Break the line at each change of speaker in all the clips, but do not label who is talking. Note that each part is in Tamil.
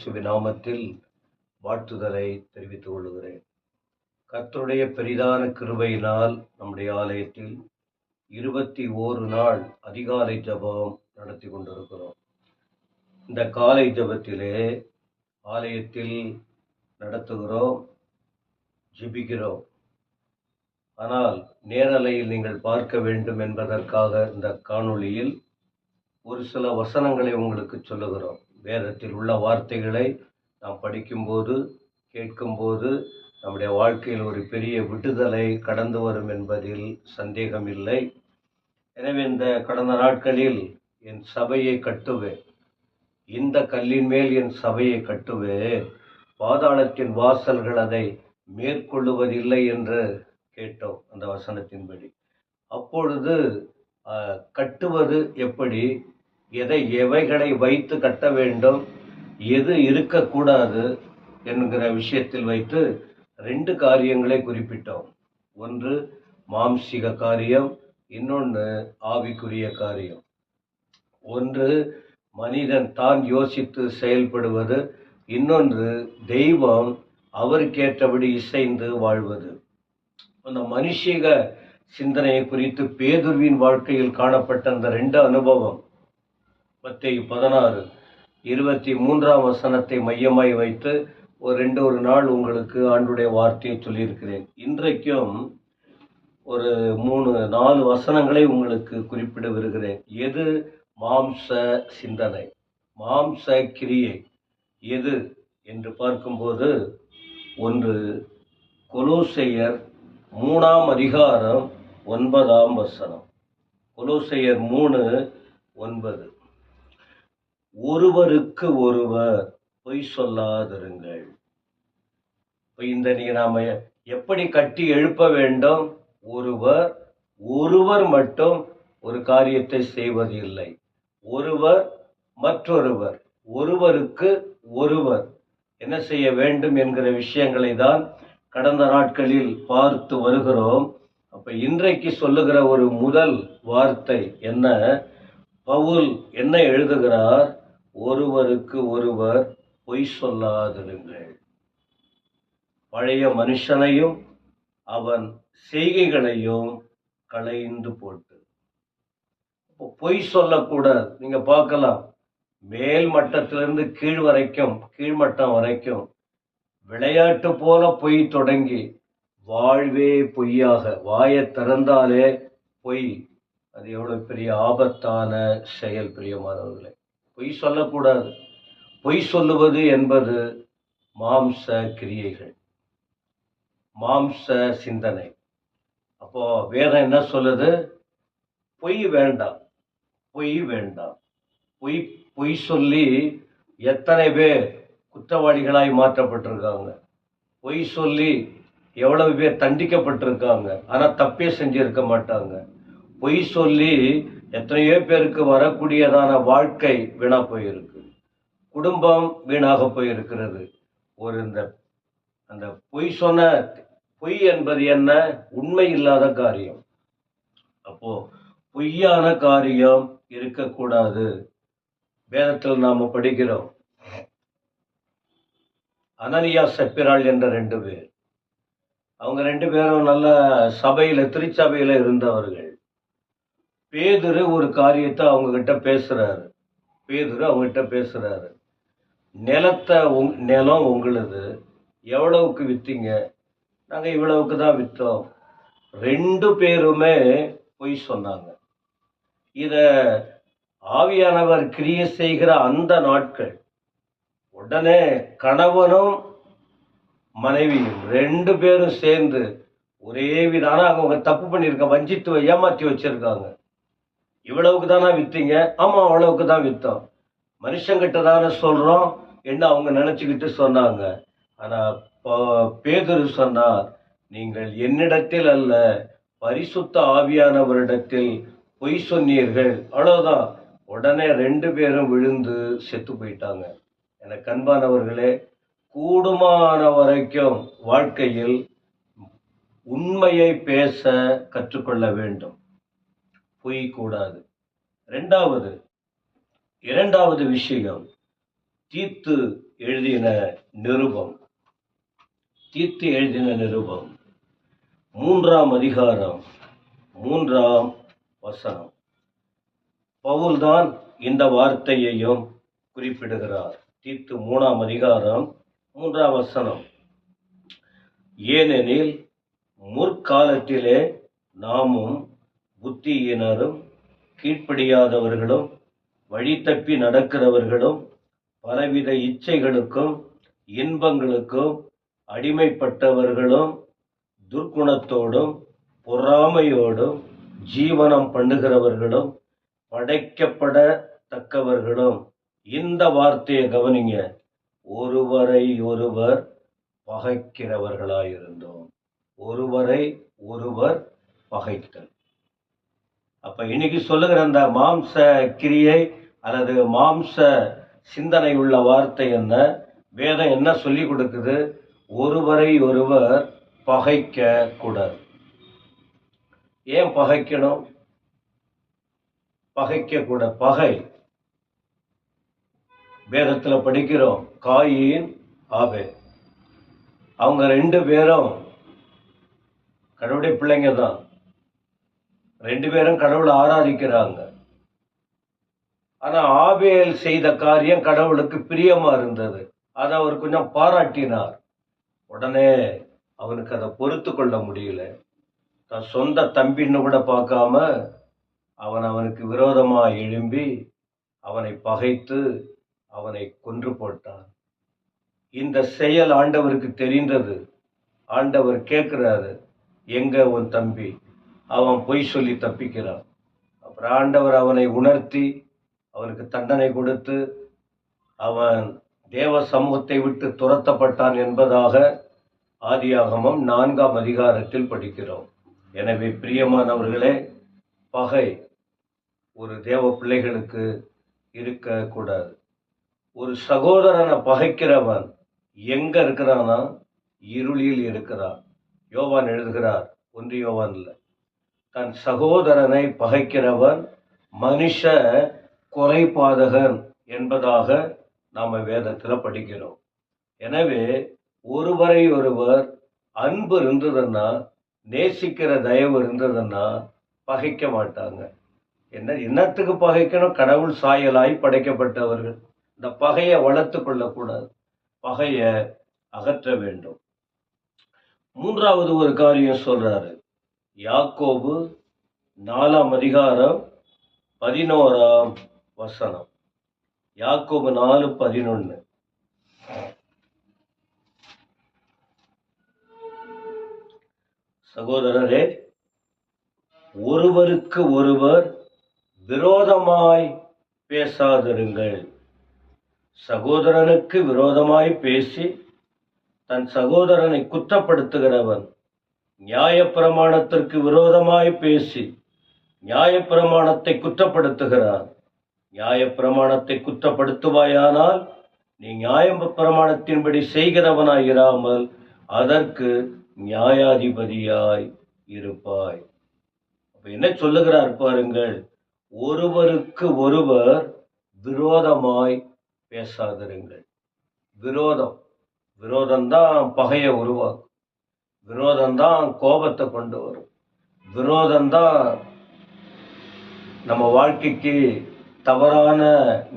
இயேசுவின் நாமத்தில் வாழ்த்துதலை தெரிவித்துக் கொள்கிறேன். கர்த்தருடைய பெரிதான கிருபையினால் நம்முடைய ஆலயத்தில் 21 நாள் அதிகாலை ஜெபம் நடத்தி கொண்டிருக்கிறோம். இந்த காலை ஜெபத்திலே ஆலயத்தில் நடத்துகிறோம், ஜெபிக்கிறோம். ஆனால் நேரலையில் நீங்கள் பார்க்க வேண்டும் என்பதற்காக இந்த காணொளியில் ஒரு சில வசனங்களை உங்களுக்கு சொல்லுகிறோம். வேதத்தில் உள்ள வார்த்தைகளை நாம் படிக்கும்போது, கேட்கும்போது நம்முடைய வாழ்க்கையில் ஒரு பெரிய விடுதலை கடந்து வரும் என்பதில் சந்தேகம் இல்லை. எனவே இந்த கடந்த நாட்களில் என் சபையை கட்டுவேன், இந்த கல்லின் மேல் என் சபையை கட்டுவேன், பாதாளத்தின் வாசல்கள் அதை மேற்கொள்ளுவதில்லை என்று கேட்டோம் அந்த வசனத்தின்படி. அப்பொழுது கட்டுவது எப்படி, எவைகளை வைத்து கட்ட வேண்டும், எது இருக்கக்கூடாது என்கிற விஷயத்தில் வைத்து 2 காரியங்களை குறிப்பிட்டோம். ஒன்று மாம்சீக காரியம், இன்னொன்று ஆவிக்குரிய காரியம். ஒன்று மனிதன் தான் யோசித்து செயல்படுவது, இன்னொன்று தெய்வம் அவருக்கேற்றபடி இசைந்து வாழ்வது. அந்த மனுஷீக சிந்தனையை குறித்து பேதுருவின் வாழ்க்கையில் காணப்பட்ட அந்த 2 அனுபவம், மத்தேயு 16:23 வசனத்தை மையமாய் வைத்து ஒரு நாள் உங்களுக்கு ஆண்டுடைய வார்த்தையை சொல்லியிருக்கிறேன். இன்றைக்கும் ஒரு 3-4 வசனங்களை உங்களுக்கு குறிப்பிட வருகிறேன். எது மாம்ச சிந்தனை, மாம்ச கிரியை எது என்று பார்க்கும்போது, ஒன்று கொலோசையர் 3:9. கொலோசையர் 3:9. ஒருவருக்கு ஒருவர் பொய் சொல்லாதிருங்கள். இந்த நாம எப்படி கட்டி எழுப்ப வேண்டும்? ஒருவர் மட்டும் ஒரு காரியத்தை செய்வதில்லை, ஒருவர் மற்றொருவர், ஒருவருக்கு ஒருவர் என்ன செய்ய வேண்டும் என்கிற விஷயங்களை தான் கடந்த நாட்களில் பார்த்து வருகிறோம். அப்ப இன்றைக்கு சொல்லுகிற ஒரு முதல் வார்த்தை என்ன? பவுல் என்ன எழுதுகிறார்? ஒருவருக்கு ஒருவர் பொய் சொல்லாதிருங்கள். பழைய மனுஷனையும் அவன் செய்கைகளையும் களைந்து போட்டு. பொய் சொல்லக்கூடாது. நீங்க பார்க்கலாம், மேல் மட்டத்திலிருந்து கீழ்மட்டம் வரைக்கும் விளையாட்டு போல பொய் தொடங்கி வாழ்வே பொய்யாக, வாயை திறந்தாலே பொய். அது எவ்வளவு பெரிய ஆபத்தான செயல் பிரியமானவர்களே. பொய் சொல்லக்கூடாது. பொய் சொல்லுவது என்பது மாம்ச கிரியைகள், மாம்ச சிந்தனை. அப்போ வேதம் என்ன சொல்லுது? பொய் வேண்டாம், பொய் வேண்டாம். பொய் சொல்லி எத்தனை பேர் குற்றவாளிகளாய் மாற்றப்பட்டிருக்காங்க. பொய் சொல்லி எவ்வளவு பேர் தண்டிக்கப்பட்டிருக்காங்க, ஆனா தப்பே செஞ்சிருக்க மாட்டாங்க. பொய் சொல்லி எத்தனையோ பேருக்கு வரக்கூடியதான வாழ்க்கை வீணா போயிருக்கு, குடும்பம் வீணாக போயிருக்கிறது. அந்த பொய் என்பது என்ன? உண்மை இல்லாத காரியம். அப்போ பொய்யான காரியம் இருக்கக்கூடாது. வேதத்தில் நாம படிக்கிறோம், அனனியா சப்பிராள் என்ற 2 பேர். அவங்க 2 பேரும் நல்ல சபையில, திருச்சபையில இருந்தவர்கள். பேதுரு ஒரு காரியத்தை அவங்க கிட்ட பேசுறாரு. நிலம் உங்களுது, எவ்வளவுக்கு வித்தீங்க? நாங்க இவ்வளவுக்கு தான் வித்தோம். 2 பேருமே பொய் சொன்னாங்க. இத ஆவியானவர் கிரியை செய்கிற அந்த நாட்கள், உடனே கணவனும் மனைவியும் 2 பேரும் சேர்ந்து ஒரே விதான அவங்க தப்பு பண்ணிருக்க, வஞ்சித்து ஏமாற்றி வச்சிருக்காங்க. இவ்வளவுக்கு தானே வித்தீங்க? ஆமா, அவ்வளவுக்கு தான் வித்தோம். மனுஷங்கிட்ட தானே சொல்றோம் என்ன அவங்க நினைச்சுக்கிட்டு சொன்னாங்க. ஆனா பேதுரு சொன்னார், நீங்கள் என்னிடத்தில் அல்ல, பரிசுத்த ஆவியானவரிடத்தில் பொய் சொன்னீர்கள். அவ்வளவுதான். உடனே 2 பேரும் விழுந்து செத்து போயிட்டாங்க. எனக்கு அன்பானவர்களே, கூடுமான வரைக்கும் வாழ்க்கையில் உண்மையை பேச கற்றுக்கொள்ள வேண்டும். பொய் கூடாது. இரண்டாவது விஷயம், தீத்து எழுதின நிருபம், தீத்து எழுதின நிருபம் 3ஆம் அதிகாரம் 3ஆம் வசனம். பவுல்தான் இந்த வார்த்தையையும் குறிப்பிடுகிறார். தீத்து 3ஆம் அதிகாரம் 3ஆம் வசனம். ஏனெனில் முற்காலத்திலே நாமும் புத்தியினரும் கீழ்ப்படியாதவர்களும் வழி தப்பி நடக்கிறவர்களும் பலவித இச்சைகளுக்கும் இன்பங்களுக்கும் அடிமைப்பட்டவர்களும் துர்க்குணத்தோடும் பொறாமையோடும் ஜீவனம் பண்ணுகிறவர்களும் படைக்கப்படத்தக்கவர்களும். இந்த வார்த்தையை கவனிங்க, ஒருவரை ஒருவர் பகைக்கிறவர்களாயிருந்தோம். ஒருவரை ஒருவர் பகைத்தல். அப்ப இன்னைக்கு சொல்லுகிற அந்த மாம்ச கிரியை அல்லது மாம்ச சிந்தனை உள்ள வார்த்தை என்ன? வேதம் என்ன சொல்லி கொடுக்குது? ஒருவரை ஒருவர் பகைக்க கூடாது. ஏன் பகைக்கணும்? பகைக்க கூட பகை வேதத்துல படிக்கிறோம். காயின் ஆபேல், அவங்க 2 பேரும் கடவுளுடைய பிள்ளைங்க தான். 2 பேரும் கடவுளை ஆராதிக்கிறாங்க. ஆனா ஆபேல் செய்த காரியம் கடவுளுக்கு பிரியமா இருந்தது. அதை அவர் கொஞ்சம் பாராட்டினார். உடனே அவனுக்கு அதை பொறுத்து கொள்ள முடியல. தன் சொந்த தம்பின்னு கூட பார்க்காம அவனுக்கு விரோதமா எழும்பி அவனை பகைத்து அவனை கொன்று போட்டான். இந்த செயல் ஆண்டவருக்கு தெரிந்தது. ஆண்டவர் கேட்கிறாரு, எங்க உன் தம்பி? அவன் பொய் சொல்லி தப்பிக்கிறான். அப்புறம் ஆண்டவர் அவனை உணர்த்தி அவனுக்கு தண்டனை கொடுத்து அவன் தேவ சமூகத்தை விட்டு துரத்தப்பட்டான் என்பதாக ஆதியாகமம் 4ஆம் அதிகாரத்தில் படிக்கிறோம். எனவே பிரியமானவர்களே, பகை ஒரு தேவ பிள்ளைகளுக்கு இருக்கக்கூடாது. ஒரு சகோதரனை பகைக்கிறவன் எங்க இருக்கிறானா? இருளில் இருக்கிறான். யோவான் எழுதுகிறார், 1 யோவான்ல, தன் சகோதரனை பகைக்கிறவன் மனுஷ கொலைபாதகன் என்பதாக நாம வேதத்துல படிக்கிறோம். எனவே ஒருவரை ஒருவர் அன்பு இருந்ததுன்னா, நேசிக்கிற தயவு இருந்ததுன்னா பகைக்க மாட்டாங்க. என்னத்துக்கு பகைக்கணும்? கடவுள் சாயலாய் படைக்கப்பட்டவர்கள். இந்த பகையை வளர்த்து கொள்ளக்கூடாது, பகையை அகற்ற வேண்டும். 3வது ஒரு காரியம் சொல்றாரு. யாக்கோபு 4ஆம் அதிகாரம் 11ஆம் வசனம். யாக்கோபு 4:11. சகோதரரே, ஒருவருக்கு ஒருவர் விரோதமாய் பேசாதிருங்கள். சகோதரனுக்கு விரோதமாய் பேசி தன் சகோதரனை குற்றப்படுத்துகிறவன் நியாயப்பிரமாணத்திற்கு விரோதமாய் பேசி நியாயப்பிரமாணத்தை குற்றப்படுத்துகிறான். நியாயப்பிரமாணத்தை குற்றப்படுத்துவாயானால் நீ நியாயப்பிரமாணத்தின்படி செய்கிறவனாயிராமல் அதற்கு நியாயாதிபதியாய் இருப்பாய். அப்ப என்ன சொல்லுகிறார் பாருங்கள், ஒருவருக்கு ஒருவர் விரோதமாய் பேசாதிருங்கள். விரோதம்தான் பகையை உருவாக்கும். விரோதம்தான் கோபத்தை கொண்டு வரும். விரோதம்தான் நம்ம வாழ்க்கைக்கு தவறான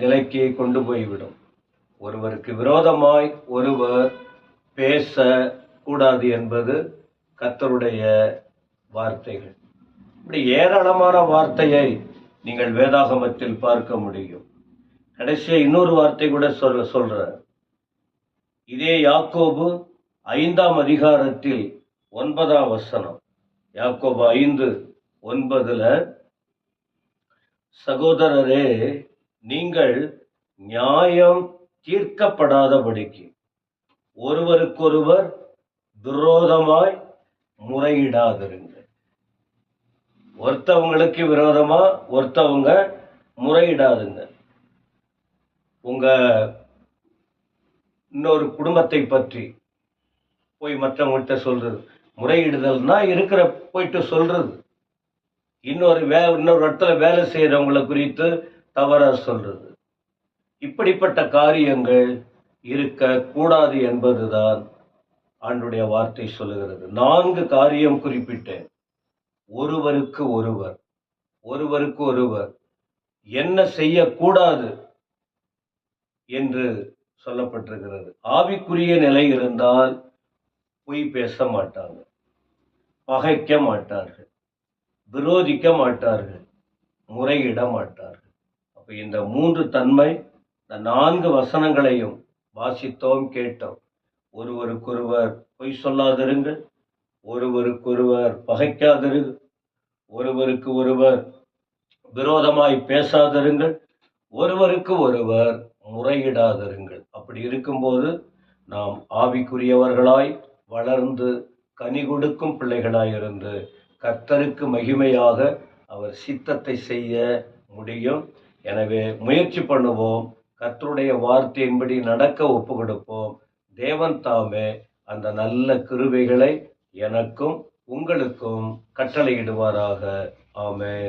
நிலைக்கு கொண்டு போய்விடும். ஒருவருக்கு விரோதமாய் ஒருவர் பேச கூடாது என்பது கர்த்தருடைய வார்த்தைகள். இப்படி ஏராளமான வார்த்தையை நீங்கள் வேதாகமத்தில் பார்க்க முடியும். கடைசியா இன்னொரு வார்த்தை கூட சொல்ற. இதே யாக்கோபு 5ஆம் அதிகாரத்தில் 9ஆம் வசனம். யாக்கோபு 5:9, சகோதரரே, நீங்கள் நியாயம் தீர்க்கப்படாதபடிக்கு ஒருவருக்கொருவர் விரோதமாய் முறையிடாதிருங்கள். ஒருத்தவங்களுக்கு விரோதமா ஒருத்தவங்க முறையிடாதுங்க. உங்க இன்னொரு குடும்பத்தை பற்றி போய் மற்றவங்கள்ட்ட சொல்றது. முறையிடுதல்னா இருக்கிற போயிட்டு சொல்றது. இன்னொரு இடத்துல வேலை செய்யறவங்களை குறித்து தவறா சொல்றது. இப்படிப்பட்ட காரியங்கள் இருக்கக்கூடாது என்பதுதான் ஆண்டுடைய வார்த்தை சொல்லுகிறது. 4 காரியம் குறிப்பிட்டேன். ஒருவருக்கு ஒருவர், ஒருவருக்கு ஒருவர் என்ன செய்யக்கூடாது என்று சொல்லப்பட்டிருக்கிறது. ஆவிக்குரிய நிலை இருந்தால் பொய் பேச மாட்டாங்க, பகைக்க மாட்டார்கள், விரோதிக்க மாட்டார்கள், முறையிட மாட்டார்கள். அப்ப இந்த 3 தன்மை, இந்த 4 வசனங்களையும் வாசித்தோம், கேட்டோம். ஒருவருக்கொருவர் பொய் சொல்லாதிருங்கள், ஒருவருக்கொருவர் பகைக்காதிருங்கள், ஒருவருக்கு ஒருவர் விரோதமாய் பேசாதிருங்கள், ஒருவருக்கு ஒருவர் முறையிடாதிருங்கள். அப்படி இருக்கும்போது நாம் ஆவிக்குரியவர்களாய் வளர்ந்து கனி கொடுக்கும் பிள்ளைகளாய் இருந்து கர்த்தருக்கு மகிமையாக அவர் சித்தத்தை செய்ய முடியும். எனவே முயற்சி பண்ணுவோம், கர்த்தருடைய வார்த்தையின்படி நடக்க ஒப்பு கொடுப்போம். தேவன் தாமே அந்த நல்ல கிருபைகளை எனக்கும் உங்களுக்கும் கட்டளையிடுவாராக. ஆமென்.